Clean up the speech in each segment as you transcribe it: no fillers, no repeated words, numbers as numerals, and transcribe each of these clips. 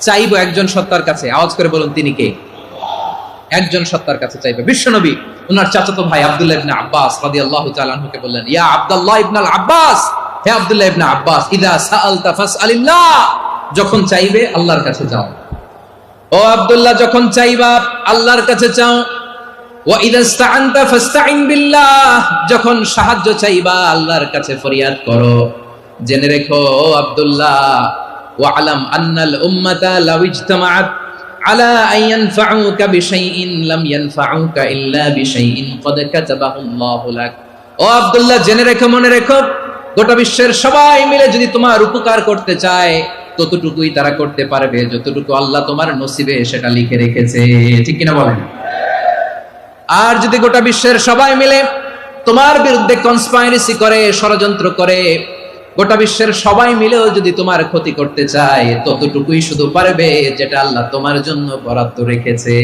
চাইবো একজন সত্তার কাছে। আওয়াজ করে বলুন তিনি কে? একজন সত্তার কাছে চাইবে। বিশ্বনবী ওনার চাচাতো ভাই আব্দুল্লাহ ইবনে আব্বাস রাদিয়াল্লাহু তাআলা আনহুকে বললেন, ইয়া আব্দুল্লাহ ইবনুল আব্বাস, হে আব্দুল্লাহ ইবনে আব্বাস, ইদা সাআলতা ফাসআলিল্লাহ, যখন চাইবে আল্লাহর কাছে যাও। ও আব্দুল্লাহ, যখন চাইবা আল্লাহর কাছে চাও। ওয়া ইদা ইসতাআনতা ফাসতাইন বিল্লাহ, যখন সাহায্য চাইবা আল্লাহর কাছে ফরিয়াদ করো। জেনে রেখো ও আব্দুল্লাহ, ওয়া'লাম আন্নাল উম্মাতা লাউ ইজতামাআত আলা আন ইয়ানফাউকা বিশাইইন লাম ইয়ানফাউকা ইল্লা বিশাইইন ক্বাদ কাতাবাহু আল্লাহু লাক। ও আব্দুল্লাহ, জেনে রেখো, মনে রেখো, গোটা বিশ্বের সবাই মিলে যদি তোমার উপকার করতে চায় ততটুকুই তারা করতে পারবে যতটুকু আল্লাহ তোমার নসিবে সেটা লিখে রেখেছে। ঠিক কিনা বলেন? আর যদি গোটা বিশ্বের সবাই মিলে তোমার বিরুদ্ধে কনস্পাইরেসি করে, ষড়যন্ত্র করে, গোটা বিশ্বের সবাই মিলেও যদি তোমার ক্ষতি করতে চায় ততটুকুই শুধু পারবে যেটা আল্লাহ তোমার জন্য বরাদ্দ রেখেছে।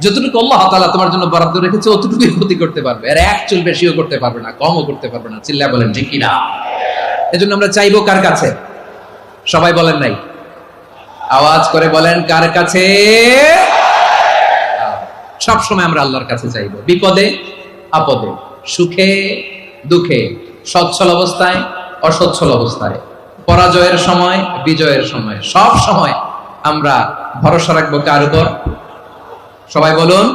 যতটুকু আল্লাহ তাআলা তোমার জন্য বরাদ্দ রেখেছে অতটুকুই ক্ষতি করতে পারবে, আর এক চুল বেশিও করতে পারবে না, কমও করতে পারবে না। চিল্লায় বলেন ঠিক কিনা? এজন্য আমরা চাইবো কার কাছে? সবাই বলেন নাই, আওয়াজ করে বলেন কার কাছে? সব সময় আমরা আল্লাহর কাছে চাইবো, বিপদে আপদে, সুখে দুঃখে, সচ্ছল অবস্থায় অসচ্ছল অবস্থায়, পরাজয়ের সময় বিজয়ের সময়, সব সময় আমরা ভরসা রাখবো কার উপর? সবাই বলুন।